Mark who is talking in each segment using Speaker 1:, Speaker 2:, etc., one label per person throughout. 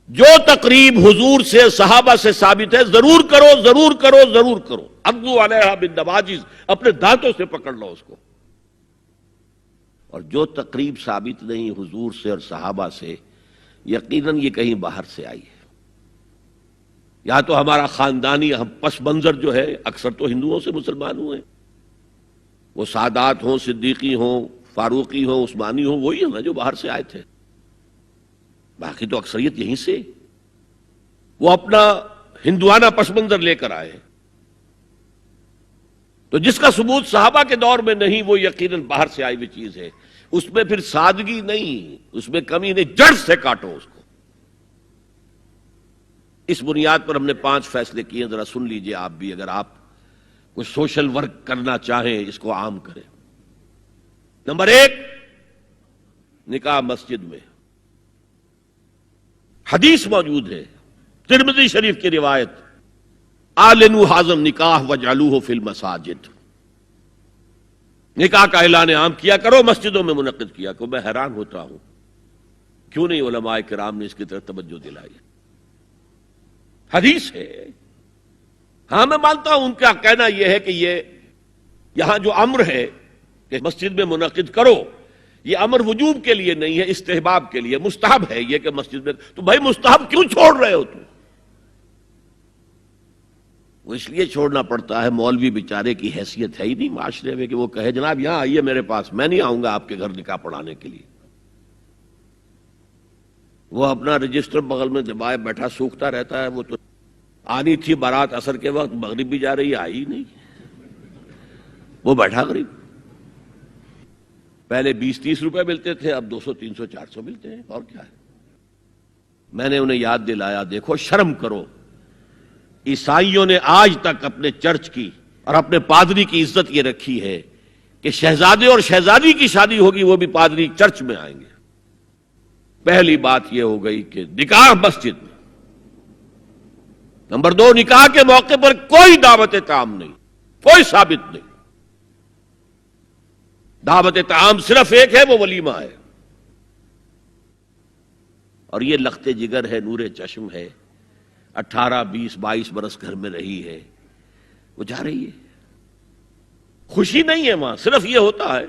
Speaker 1: جو تقریب حضور سے صحابہ سے ثابت ہے ضرور کرو ضرور کرو ضرور کرو. عضوا علیہا بالنواجذ، اپنے دانتوں سے پکڑ لو اس کو. اور جو تقریب ثابت نہیں حضور سے اور صحابہ سے، یقیناً یہ کہیں باہر سے آئی ہے. یا تو ہمارا خاندانی پس منظر جو ہے، اکثر تو ہندوؤں سے مسلمان ہوئے، وہ سادات ہوں، صدیقی ہوں، فاروقی ہوں، عثمانی ہوں، وہی ہیں نا جو باہر سے آئے تھے. باقی تو اکثریت یہیں سے، وہ اپنا ہندوانہ پس منظر لے کر آئے. تو جس کا ثبوت صحابہ کے دور میں نہیں، وہ یقیناً باہر سے آئی ہوئی چیز ہے. اس میں پھر سادگی نہیں، اس میں کمی نہیں، جڑ سے کاٹو اس کو. اس بنیاد پر ہم نے 5 فیصلے کیے ہیں، ذرا سن لیجئے آپ بھی، اگر آپ کچھ سوشل ورک کرنا چاہیں اس کو عام کریں. نمبر 1، نکاح مسجد میں. حدیث موجود ہے، ترمذی شریف کی روایت، اعلنوا ھذا النکاح واجعلوہ فی المساجد. نکاح کا اعلان عام کیا کرو، مسجدوں میں منعقد کیا کرو. میں حیران ہوتا ہوں کیوں نہیں علماء کرام نے اس کی طرف توجہ دلائی. حدیث ہے. ہاں میں مانتا ہوں ان کا کہنا یہ ہے کہ یہ یہاں جو امر ہے کہ مسجد میں منعقد کرو، یہ امر وجوب کے لیے نہیں ہے، استحباب کے لیے. مستحب ہے یہ کہ مسجد میں. تو بھائی مستحب کیوں چھوڑ رہے ہو تم؟ وہ اس لیے چھوڑنا پڑتا ہے، مولوی بیچارے کی حیثیت ہے ہی نہیں معاشرے میں کہ وہ کہے جناب یہاں آئیے میرے پاس، میں نہیں آؤں گا آپ کے گھر نکاح پڑھانے کے لیے. وہ اپنا رجسٹر بغل میں دبائے بیٹھا سوکھتا رہتا ہے. وہ تو آنی تھی بارات عصر کے وقت، مغرب بھی جا رہی ہے، آئی نہیں، وہ بیٹھا غریب. پہلے 20-30 روپے ملتے تھے، اب 200 300 400 ملتے ہیں. اور کیا ہے؟ میں نے انہیں یاد دلایا، دیکھو شرم کرو. عیسائیوں نے آج تک اپنے چرچ کی اور اپنے پادری کی عزت یہ رکھی ہے کہ شہزادے اور شہزادی کی شادی ہوگی وہ بھی پادری چرچ میں آئیں گے. پہلی بات یہ ہو گئی کہ نکاح مسجد میں. نمبر 2، نکاح کے موقع پر کوئی دعوت طعام نہیں، کوئی ثابت نہیں. دعوت طعام صرف ایک ہے، وہ ولیمہ ہے. اور یہ لخت جگر ہے، نور چشم ہے، 18 20 22 برس گھر میں رہی ہے، وہ جا رہی ہے. خوشی نہیں ہے وہاں، صرف یہ ہوتا ہے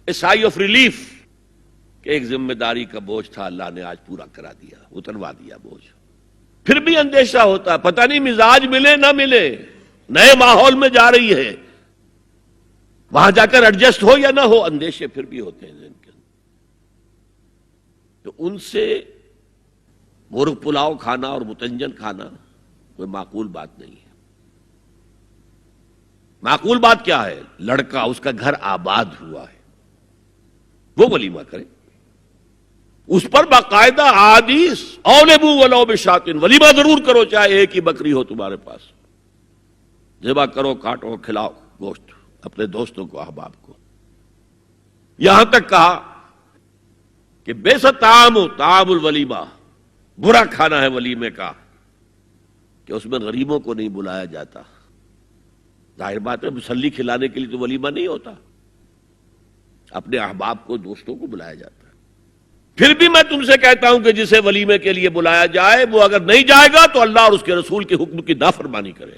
Speaker 1: اے سائی آف ریلیف کہ ایک ذمہ داری کا بوجھ تھا، اللہ نے آج پورا کرا دیا، اتروا دیا بوجھ. پھر بھی اندیشہ ہوتا ہے، پتہ نہیں مزاج ملے نہ ملے، نئے ماحول میں جا رہی ہے، وہاں جا کر ایڈجسٹ ہو یا نہ ہو، اندیشے پھر بھی ہوتے ہیں ذہن کے اندر. تو ان سے مرغ پلاؤ کھانا اور متنجن کھانا کوئی معقول بات نہیں ہے. معقول بات کیا ہے؟ لڑکا، اس کا گھر آباد ہوا ہے، وہ ولیمہ کرے. اس پر باقاعدہ احادیث اولبوا ولو بشاۃ، ولیمہ ضرور کرو چاہے ایک ہی بکری ہو تمہارے پاس. ذبح کرو، کاٹو، کھلاؤ گوشت اپنے دوستوں کو، احباب کو. یہاں تک کہا کہ بیس طعام طعام الولیمہ، برا کھانا ہے ولیمے کا کہ اس میں غریبوں کو نہیں بلایا جاتا. ظاہر بات ہے مسلی کھلانے کے لیے تو ولیمہ نہیں ہوتا، اپنے احباب کو، دوستوں کو بلایا جاتا ہے. پھر بھی میں تم سے کہتا ہوں کہ جسے ولیمے کے لیے بلایا جائے وہ اگر نہیں جائے گا تو اللہ اور اس کے رسول کے حکم کی نافرمانی کرے.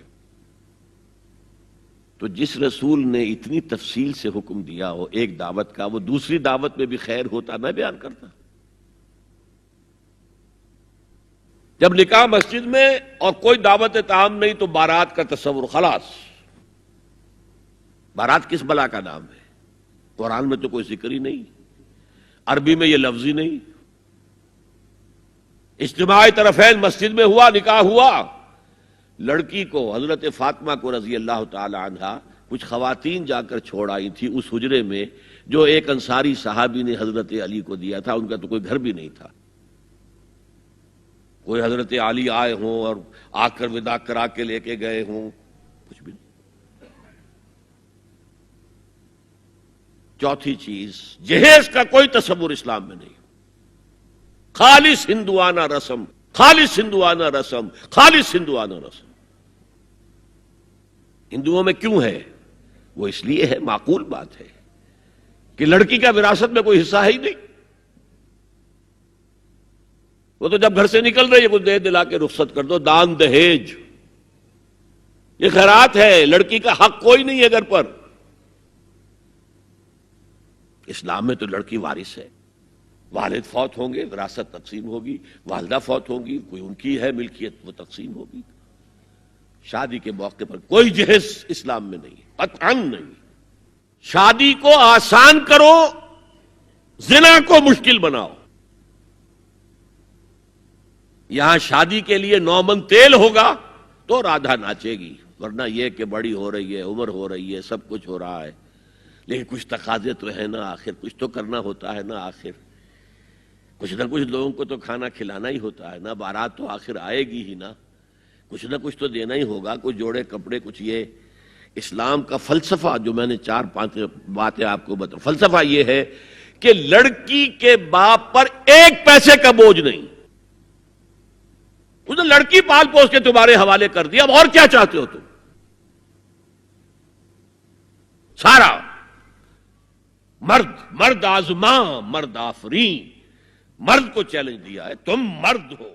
Speaker 1: تو جس رسول نے اتنی تفصیل سے حکم دیا ہو ایک دعوت کا، وہ دوسری دعوت میں بھی خیر ہوتا میں بیان کرتا. جب نکاح مسجد میں اور کوئی دعوت طعام نہیں تو بارات کا تصور خلاص. بارات کس بلا کا نام ہے؟ قرآن میں تو کوئی ذکر ہی نہیں، عربی میں یہ لفظ ہی نہیں. اجتماع طرفین مسجد میں ہوا، نکاح ہوا. لڑکی کو، حضرت فاطمہ کو رضی اللہ تعالی عنہا، کچھ خواتین جا کر چھوڑ آئی تھی اس حجرے میں جو ایک انصاری صحابی نے حضرت علی کو دیا تھا. ان کا تو کوئی گھر بھی نہیں تھا. کوئی حضرت علی آئے ہوں اور آ کر وداع کرا کے لے کے گئے ہوں، کچھ بھی نہیں. چوتھی چیز، جہیز کا کوئی تصور اسلام میں نہیں. خالص ہندوانہ رسم، خالص ہندوانہ رسم، خالص ہندوانہ رسم. ہندوؤں میں کیوں ہے؟ وہ اس لیے ہے، معقول بات ہے کہ لڑکی کا وراثت میں کوئی حصہ ہے ہی نہیں. وہ تو جب گھر سے نکل رہی ہے کچھ دے دلا کے رخصت کر دو. دان دہیج یہ خیرات ہے، لڑکی کا حق کوئی نہیں ہے گھر پر. اسلام میں تو لڑکی وارث ہے. والد فوت ہوں گے وراثت تقسیم ہوگی، والدہ فوت ہوں گی کوئی ان کی ہے ملکیت وہ تقسیم ہوگی. شادی کے موقع پر کوئی جہیز اسلام میں نہیں، قطعاً نہیں. شادی کو آسان کرو، زنا کو مشکل بناؤ. یہاں شادی کے لیے 9 من تیل ہوگا تو رادھا ناچے گی، ورنہ یہ کہ بڑی ہو رہی ہے، عمر ہو رہی ہے، سب کچھ ہو رہا ہے، لیکن کچھ تقاضے تو ہے نا، آخر کچھ تو کرنا ہوتا ہے نا. آخر کچھ نہ کچھ لوگوں کو تو کھانا کھلانا ہی ہوتا ہے نا. بارات تو آخر آئے گی ہی نا، کچھ نہ کچھ تو دینا ہی ہوگا. کچھ جوڑے کپڑے، کچھ یہ. اسلام کا فلسفہ جو میں نے 4-5 باتیں آپ کو بتا، فلسفہ یہ ہے کہ لڑکی کے باپ پر 1 پیسے کا بوجھ نہیں. اس نے لڑکی پال پوس کے تمہارے حوالے کر دیا، اب اور کیا چاہتے ہو تم؟ سارا مرد آزماں، مرد آفرین، مرد کو چیلنج دیا ہے تم مرد ہو.